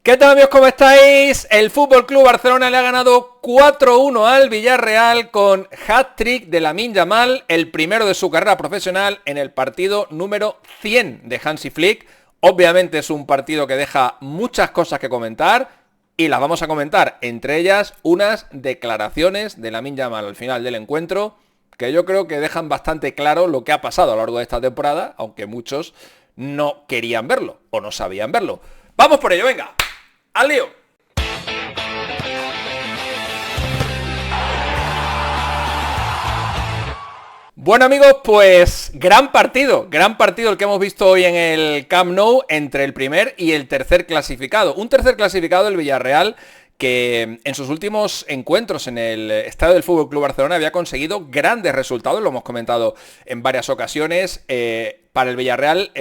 ¿Qué tal, amigos? ¿Cómo estáis? El Fútbol Club Barcelona le ha ganado 4-1 al Villarreal con hat-trick de Lamine Yamal, el primero de su carrera profesional en el partido número 100 de Hansi Flick. Obviamente es un partido que deja muchas cosas que comentar y las vamos a comentar, entre ellas unas declaraciones de Lamine Yamal al final del encuentro que yo creo que dejan bastante claro lo que ha pasado a lo largo de esta temporada, aunque muchos no querían verlo o no sabían verlo. ¡Vamos por ello, venga! ¡Al lío! Bueno, amigos, pues gran partido el que hemos visto hoy en el Camp Nou entre el primer y el tercer clasificado. Un tercer clasificado, el Villarreal, que en sus últimos encuentros en el estadio del Fútbol Club Barcelona había conseguido grandes resultados, lo hemos comentado en varias ocasiones. Para el Villarreal,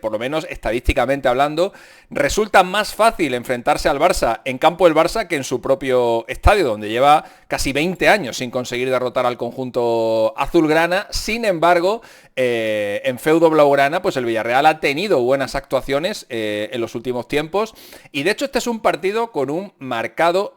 por lo menos estadísticamente hablando, resulta más fácil enfrentarse al Barça en campo del Barça que en su propio estadio, donde lleva casi 20 años sin conseguir derrotar al conjunto azulgrana. Sin embargo, en feudo blaugrana, pues el Villarreal ha tenido buenas actuaciones en los últimos tiempos, y de hecho este es un partido con un marcado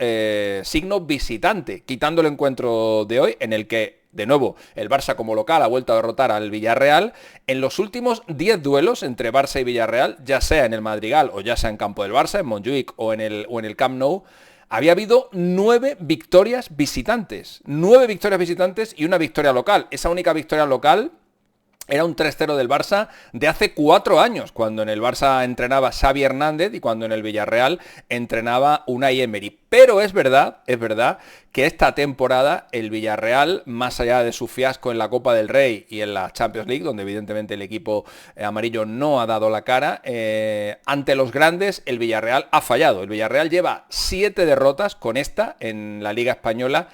signo visitante, quitando el encuentro de hoy, en el que de nuevo, el Barça como local ha vuelto a derrotar al Villarreal. En los últimos 10 duelos entre Barça y Villarreal, ya sea en el Madrigal o ya sea en campo del Barça, en Montjuïc o en el Camp Nou, había habido 9 victorias visitantes. 9 victorias visitantes y una victoria local. Esa única victoria local era un 3-0 del Barça de hace 4 años, cuando en el Barça entrenaba Xavi Hernández y cuando en el Villarreal entrenaba Unai Emery. Pero es verdad que esta temporada el Villarreal, más allá de su fiasco en la Copa del Rey y en la Champions League, donde evidentemente el equipo amarillo no ha dado la cara, ante los grandes el Villarreal ha fallado. El Villarreal lleva 7 derrotas con esta en la Liga Española,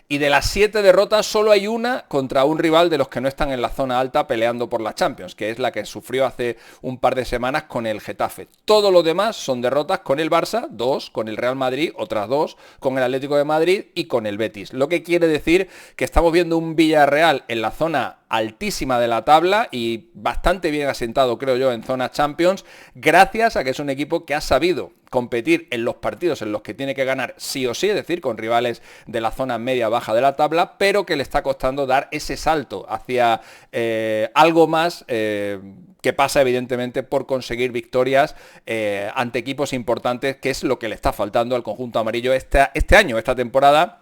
y de las 7 derrotas solo hay una contra un rival de los que no están en la zona alta peleando por la Champions, que es la que sufrió hace un par de semanas con el Getafe. Todo lo demás son derrotas con el Barça, 2, con el Real Madrid, otras 2, con el Atlético de Madrid y con el Betis. Lo que quiere decir que estamos viendo un Villarreal en la zona altísima de la tabla y bastante bien asentado, creo yo, en zona Champions, gracias a que es un equipo que ha sabido competir en los partidos en los que tiene que ganar sí o sí, es decir, con rivales de la zona media-baja de la tabla, pero que le está costando dar ese salto hacia algo más, que pasa evidentemente por conseguir victorias ante equipos importantes, que es lo que le está faltando al conjunto amarillo este año, esta temporada,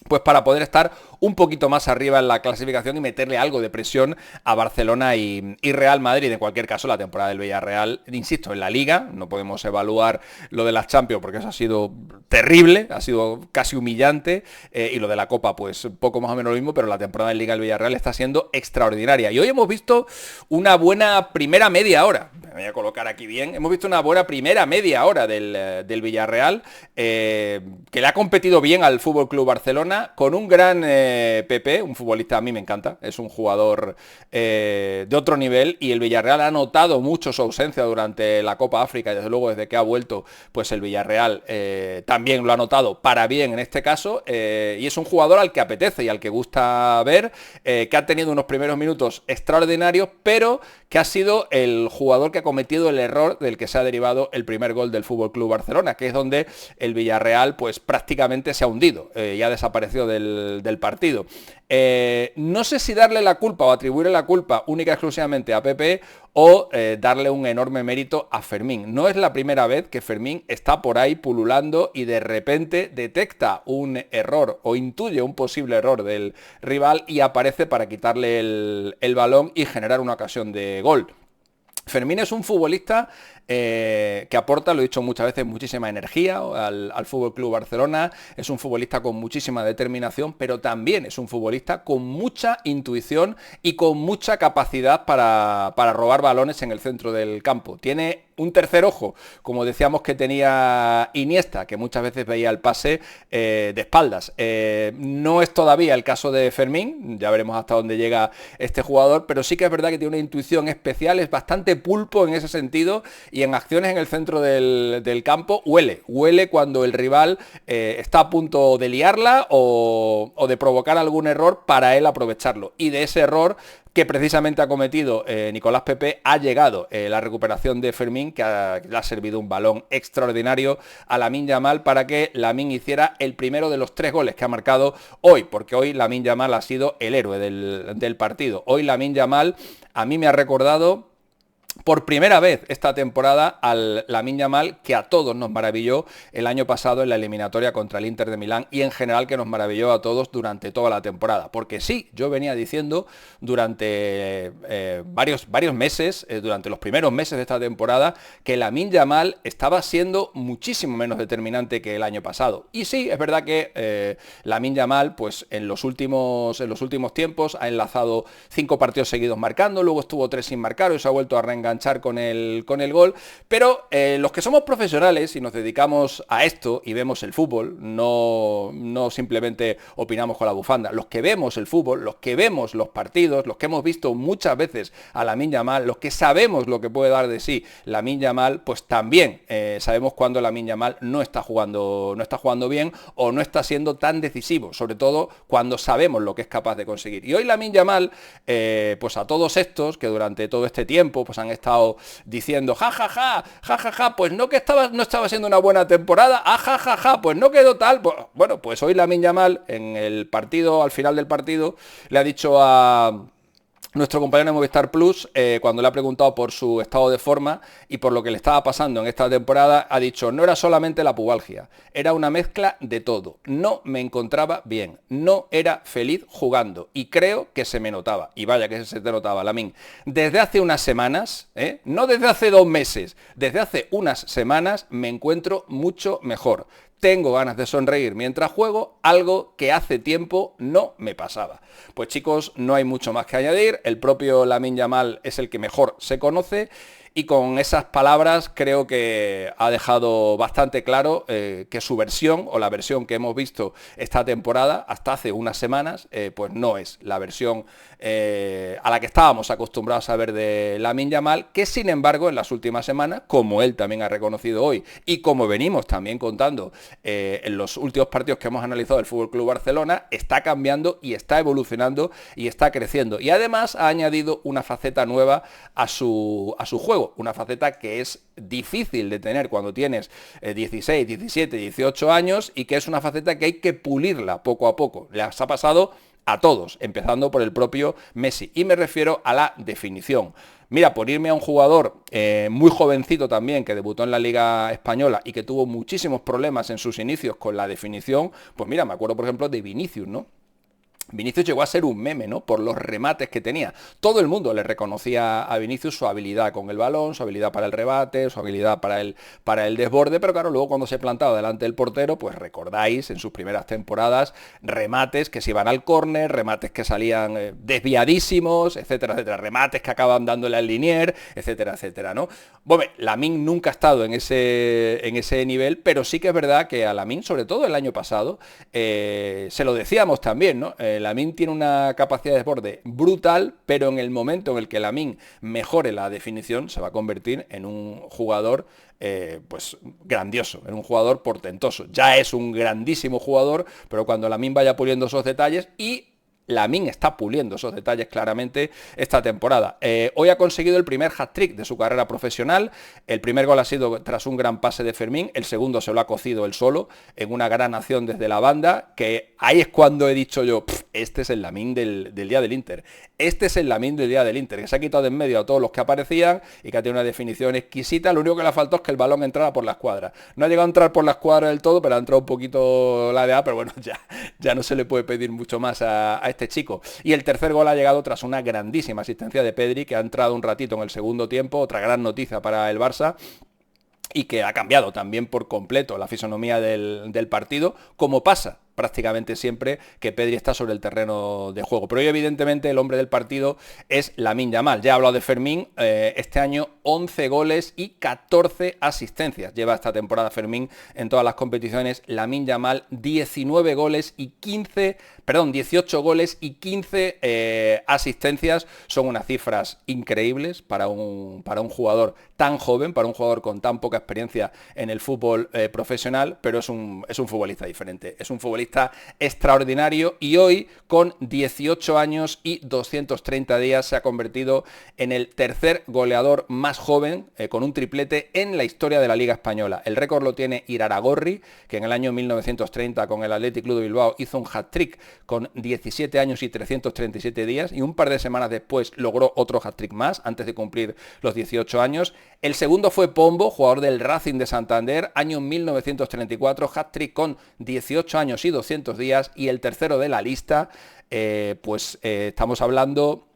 pues para poder estar un poquito más arriba en la clasificación y meterle algo de presión a Barcelona y Real Madrid. En cualquier caso, la temporada del Villarreal, insisto, en la Liga, no podemos evaluar lo de las Champions porque eso ha sido terrible, ha sido casi humillante, y lo de la Copa, pues poco más o menos lo mismo, pero la temporada en Liga del Villarreal está siendo extraordinaria. Y hoy hemos visto una buena primera media hora, me voy a colocar aquí bien, hemos visto una buena primera media hora del Villarreal, que le ha competido bien al Fútbol Club Barcelona, con un gran Pepe, un futbolista, a mí me encanta, es un jugador de otro nivel, y el Villarreal ha notado mucho su ausencia durante la Copa África, y desde luego desde que ha vuelto, pues el Villarreal también lo ha notado para bien en este caso, y es un jugador al que apetece y al que gusta ver, que ha tenido unos primeros minutos extraordinarios, pero que ha sido el jugador que ha cometido el error del que se ha derivado el primer gol del FC Barcelona, que es donde el Villarreal pues prácticamente se ha hundido y ha desaparecido del partido. No sé si darle la culpa o atribuirle la culpa única y exclusivamente a Pepe o darle un enorme mérito a Fermín. No es la primera vez que Fermín está por ahí pululando y de repente detecta un error o intuye un posible error del rival y aparece para quitarle el balón y generar una ocasión de gol. Fermín es un futbolista que aporta, lo he dicho muchas veces, muchísima energía al Fútbol Club Barcelona, es un futbolista con muchísima determinación, pero también es un futbolista con mucha intuición y con mucha capacidad para robar balones en el centro del campo. Tiene un tercer ojo, como decíamos que tenía Iniesta, que muchas veces veía el pase de espaldas. No es todavía el caso de Fermín, ya veremos hasta dónde llega este jugador, pero sí que es verdad que tiene una intuición especial, es bastante pulpo en ese sentido y en acciones en el centro del campo huele cuando el rival está a punto de liarla o de provocar algún error para él aprovecharlo. Y de ese error que precisamente ha cometido Nicolás Pepe ha llegado la recuperación de Fermín, que le ha servido un balón extraordinario a Lamine Yamal para que Lamine hiciera el primero de los 3 goles que ha marcado hoy, porque hoy Lamine Yamal ha sido el héroe del partido. Hoy Lamine Yamal a mí me ha recordado por primera vez esta temporada al Lamine Yamal que a todos nos maravilló el año pasado en la eliminatoria contra el Inter de Milán y en general que nos maravilló a todos durante toda la temporada. Porque sí, yo venía diciendo durante varios meses, durante los primeros meses de esta temporada, que Lamine Yamal estaba siendo muchísimo menos determinante que el año pasado. Y sí, es verdad que Lamine Yamal, pues en los últimos tiempos ha enlazado 5 partidos seguidos marcando, luego estuvo 3 sin marcar y se ha vuelto a reenganchar con el gol, pero los que somos profesionales y nos dedicamos a esto y vemos el fútbol, no simplemente opinamos con la bufanda, los que vemos el fútbol, los que vemos los partidos, los que hemos visto muchas veces a Lamine Yamal, los que sabemos lo que puede dar de sí Lamine Yamal, pues también sabemos cuando Lamine Yamal no está jugando bien o no está siendo tan decisivo, sobre todo cuando sabemos lo que es capaz de conseguir. Y hoy Lamine Yamal, pues a todos estos que durante todo este tiempo pues han estado diciendo ja, pues no estaba siendo una buena temporada, ja, pues no quedó tal, pues, bueno, pues hoy Lamine Yamal en el partido, al final del partido, le ha dicho a nuestro compañero de Movistar Plus, cuando le ha preguntado por su estado de forma y por lo que le estaba pasando en esta temporada, ha dicho, no era solamente la pubalgia, era una mezcla de todo. No me encontraba bien, no era feliz jugando y creo que se me notaba. Y vaya que se te notaba, Lamine. Desde hace unas semanas, no desde hace 2 meses, desde hace unas semanas me encuentro mucho mejor. Tengo ganas de sonreír mientras juego, algo que hace tiempo no me pasaba. Pues chicos, no hay mucho más que añadir, el propio Lamine Yamal es el que mejor se conoce y con esas palabras creo que ha dejado bastante claro que su versión o la versión que hemos visto esta temporada hasta hace unas semanas pues no es la versión a la que estábamos acostumbrados a ver de Lamine Yamal, que sin embargo en las últimas semanas, como él también ha reconocido hoy y como venimos también contando en los últimos partidos que hemos analizado del FC Barcelona, está cambiando y está evolucionando y está creciendo. Y además ha añadido una faceta nueva a su juego. Una faceta que es difícil de tener cuando tienes 16, 17, 18 años y que es una faceta que hay que pulirla poco a poco. Les ha pasado a todos, empezando por el propio Messi. Y me refiero a la definición. Mira, por irme a un jugador muy jovencito también, que debutó en la Liga Española y que tuvo muchísimos problemas en sus inicios con la definición, pues mira, me acuerdo por ejemplo de Vinicius, ¿no? Vinicius llegó a ser un meme, ¿no? Por los remates que tenía. Todo el mundo le reconocía a Vinicius su habilidad con el balón, su habilidad para el rebate, su habilidad para el desborde, pero claro, luego cuando se plantaba delante del portero, pues recordáis en sus primeras temporadas remates que se iban al córner, remates que salían desviadísimos, etcétera, etcétera, remates que acaban dándole al linier, etcétera, etcétera, ¿no? Bueno, Lamine nunca ha estado en ese nivel, pero sí que es verdad que a Lamine, sobre todo el año pasado, se lo decíamos también, ¿no? Lamine tiene una capacidad de desborde brutal, pero en el momento en el que Lamine mejore la definición, se va a convertir en un jugador pues grandioso, en un jugador portentoso. Ya es un grandísimo jugador, pero cuando Lamine vaya puliendo esos detalles y Lamine está puliendo esos detalles claramente esta temporada. Hoy ha conseguido el primer hat-trick de su carrera profesional. El primer gol ha sido tras un gran pase de Fermín. El segundo se lo ha cocido él solo en una gran acción desde la banda, que ahí es cuando he dicho yo, este es el Lamine del día del Inter. Este es el Lamine del día del Inter, que se ha quitado de en medio a todos los que aparecían y que ha tenido una definición exquisita. Lo único que le faltó es que el balón entrara por la escuadra. No ha llegado a entrar por la escuadra del todo, pero ha entrado un poquito la de A, pero bueno, ya no se le puede pedir mucho más a este chico. Y el tercer gol ha llegado tras una grandísima asistencia de Pedri, que ha entrado un ratito en el segundo tiempo, otra gran noticia para el Barça, y que ha cambiado también por completo la fisonomía del partido, como pasa prácticamente siempre que Pedri está sobre el terreno de juego. Pero hoy evidentemente el hombre del partido es Lamine Yamal. Ya he hablado de Fermín, este año 11 goles y 14 asistencias. Lleva esta temporada Fermín en todas las competiciones. Lamine Yamal 18 goles y 15 asistencias. Son unas cifras increíbles para un jugador tan joven, para un jugador con tan poca experiencia en el fútbol profesional, pero es un futbolista diferente. Es un futbolista extraordinario y hoy, con 18 años y 230 días, se ha convertido en el tercer goleador más joven con un triplete en la historia de la Liga Española. El récord lo tiene Iraragorri, que en el año 1930 con el Athletic Club de Bilbao hizo un hat-trick con 17 años y 337 días y un par de semanas después logró otro hat-trick más antes de cumplir los 18 años. El segundo fue Pombo, jugador del Racing de Santander, año 1934, hat-trick con 18 años y 200 días, y el tercero de la lista, estamos hablando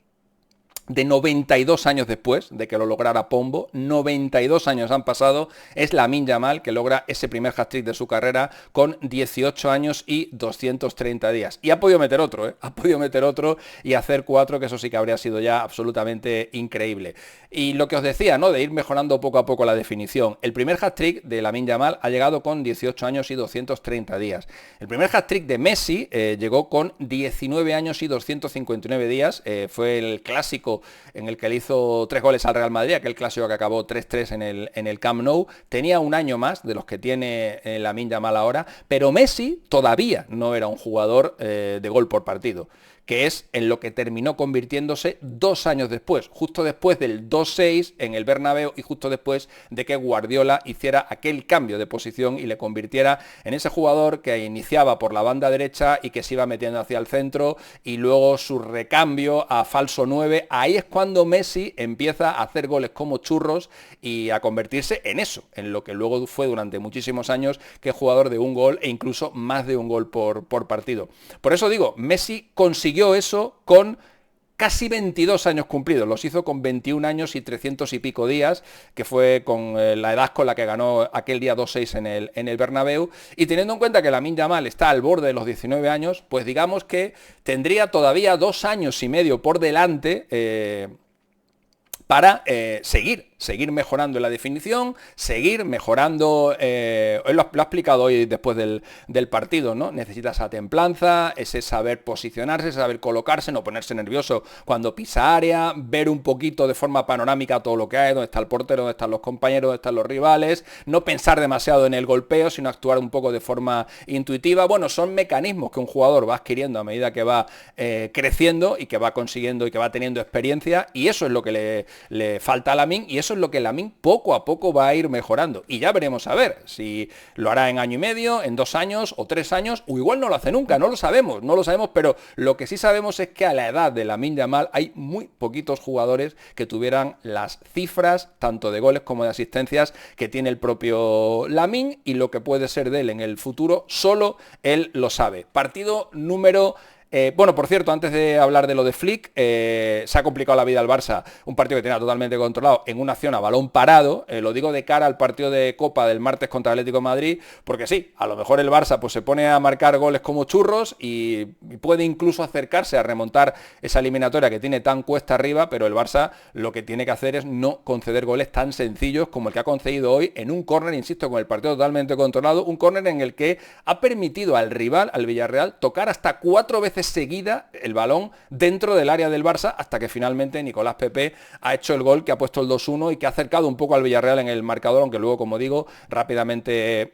de 92 años después de que lo lograra Pombo. 92 años han pasado, es Lamine Yamal que logra ese primer hat-trick de su carrera con 18 años y 230 días. Y ha podido meter otro, ha podido meter otro y hacer 4, que eso sí que habría sido ya absolutamente increíble. Y lo que os decía, ¿no?, de ir mejorando poco a poco la definición. El primer hat-trick de Lamine Yamal ha llegado con 18 años y 230 días. El primer hat-trick de Messi llegó con 19 años y 259 días. Fue el clásico en el que le hizo 3 goles al Real Madrid, aquel clásico que acabó 3-3 en el Camp Nou. Tenía un año más de los que tiene Lamine Yamal ahora, pero Messi todavía no era un jugador de gol por partido, que es en lo que terminó convirtiéndose 2 años después, justo después del 2-6 en el Bernabéu y justo después de que Guardiola hiciera aquel cambio de posición y le convirtiera en ese jugador que iniciaba por la banda derecha y que se iba metiendo hacia el centro, y luego su recambio a falso 9. Ahí es cuando Messi empieza a hacer goles como churros y a convertirse en eso, en lo que luego fue durante muchísimos años, que es jugador de un gol e incluso más de un gol por partido. Por eso digo, Messi consiguió eso con casi 22 años cumplidos. Los hizo con 21 años y 300 y pico días, que fue con la edad con la que ganó aquel día 2-6 en el Bernabéu. Y teniendo en cuenta que Lamine Yamal está al borde de los 19 años, pues digamos que tendría todavía 2 años y medio por delante para seguir mejorando en la definición, seguir mejorando, él lo ha explicado hoy después del partido, ¿no? Necesita esa templanza, ese saber posicionarse, saber colocarse, no ponerse nervioso cuando pisa área, ver un poquito de forma panorámica todo lo que hay, dónde está el portero, dónde están los compañeros, dónde están los rivales, no pensar demasiado en el golpeo, sino actuar un poco de forma intuitiva. Bueno, son mecanismos que un jugador va adquiriendo a medida que va creciendo y que va consiguiendo y que va teniendo experiencia, y eso es lo que le falta a Lamine, y eso es lo que Lamine poco a poco va a ir mejorando. Y ya veremos a ver si lo hará en año y medio, en 2 años o 3 años, o igual no lo hace nunca, no lo sabemos, pero lo que sí sabemos es que a la edad de Lamine Yamal hay muy poquitos jugadores que tuvieran las cifras, tanto de goles como de asistencias, que tiene el propio Lamine, y lo que puede ser de él en el futuro, solo él lo sabe. Partido número... por cierto, antes de hablar de lo de Flick, se ha complicado la vida al Barça, un partido que tenía totalmente controlado en una acción a balón parado. Lo digo de cara al partido de Copa del martes contra el Atlético de Madrid, porque sí, a lo mejor el Barça pues se pone a marcar goles como churros y puede incluso acercarse a remontar esa eliminatoria que tiene tan cuesta arriba, pero el Barça lo que tiene que hacer es no conceder goles tan sencillos como el que ha concedido hoy en un córner, insisto, con el partido totalmente controlado, un córner en el que ha permitido al rival, al Villarreal, tocar hasta 4 veces seguida el balón dentro del área del Barça, hasta que finalmente Nicolás Pepe ha hecho el gol que ha puesto el 2-1 y que ha acercado un poco al Villarreal en el marcador, aunque luego, como digo, rápidamente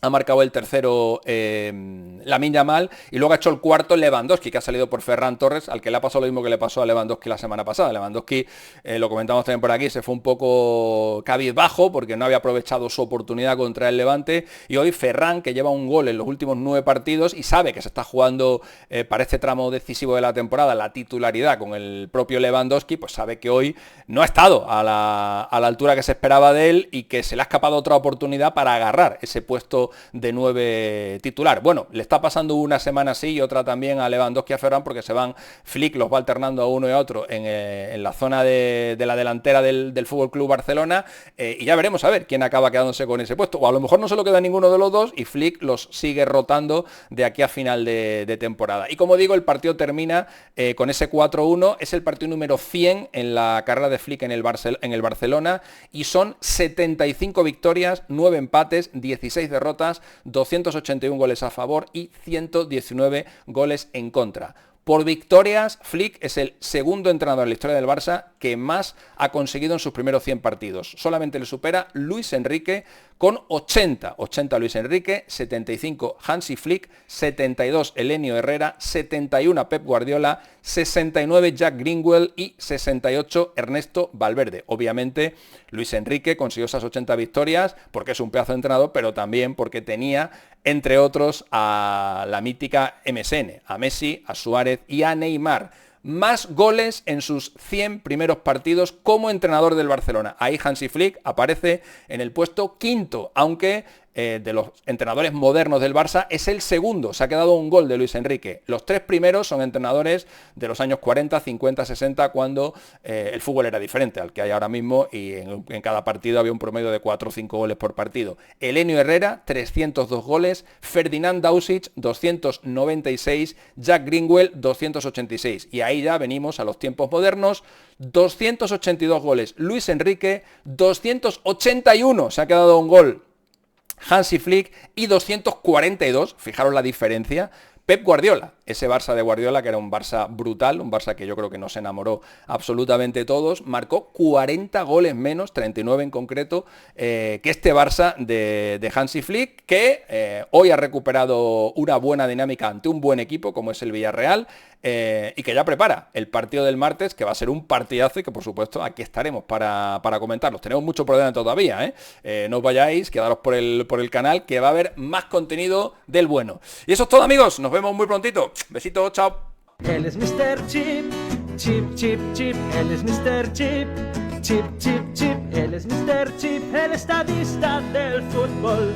ha marcado el tercero Lamine Yamal, y luego ha hecho el cuarto Lewandowski, que ha salido por Ferran Torres, al que le ha pasado lo mismo que le pasó a Lewandowski la semana pasada. Lewandowski, lo comentamos también por aquí, se fue un poco cabizbajo porque no había aprovechado su oportunidad contra el Levante, y hoy Ferran, que lleva un gol en los últimos 9 partidos y sabe que se está jugando para este tramo decisivo de la temporada la titularidad con el propio Lewandowski, pues sabe que hoy no ha estado a la altura que se esperaba de él y que se le ha escapado otra oportunidad para agarrar ese puesto puesto de 9 titular. Bueno, le está pasando una semana así y otra también a Lewandowski y a Ferran, porque se van, Flick los va alternando a uno y a otro en la zona de la delantera del Fútbol Club Barcelona, y ya veremos a ver quién acaba quedándose con ese puesto. O a lo mejor no se lo queda ninguno de los dos y Flick los sigue rotando de aquí a final de temporada. Y como digo, el partido termina con ese 4-1, es el partido número 100 en la carrera de Flick en el Barcelona, y son 75 victorias, 9 empates, 16 derrotas, 281 goles a favor y 119 goles en contra. Por victorias, Flick es el segundo entrenador en la historia del Barça que más ha conseguido en sus primeros 100 partidos. Solamente le supera Luis Enrique con 80 Luis Enrique, 75 Hansi Flick, 72 Helenio Herrera, 71 Pep Guardiola, 69 Jack Greenwell y 68 Ernesto Valverde. Obviamente Luis Enrique consiguió esas 80 victorias porque es un pedazo de entrenador, pero también porque tenía, entre otros, a la mítica MSN, a Messi, a Suárez y a Neymar. Más goles en sus 100 primeros partidos como entrenador del Barcelona. Ahí Hansi Flick aparece en el puesto quinto, aunque de los entrenadores modernos del Barça es el segundo. Se ha quedado un gol de Luis Enrique. Los 3 primeros son entrenadores de los años 40, 50, 60, cuando el fútbol era diferente al que hay ahora mismo, y en cada partido había un promedio de 4 o 5 goles por partido. Helenio Herrera, 302 goles, Ferdinand Dausic, 296, Jack Greenwell, 286. Y ahí ya venimos a los tiempos modernos, 282 goles Luis Enrique, 281, se ha quedado un gol Hansi Flick, y 242, fijaros la diferencia, Pep Guardiola. Ese Barça de Guardiola, que era un Barça brutal, un Barça que yo creo que nos enamoró absolutamente todos, marcó 40 goles menos, 39 en concreto, que este Barça de Hansi Flick, que hoy ha recuperado una buena dinámica ante un buen equipo como es el Villarreal, y que ya prepara el partido del martes, que va a ser un partidazo y que por supuesto aquí estaremos para comentarlos. Tenemos mucho por delante todavía, no os vayáis, quedaros por el canal, que va a haber más contenido del bueno. Y eso es todo, amigos, nos vemos muy prontito. Besito, chao. Él es Mr. Chip, Chip, Chip, Chip. Él es Mr. Chip, Chip, Chip, Chip. Él es Mr. Chip, el estadista del fútbol.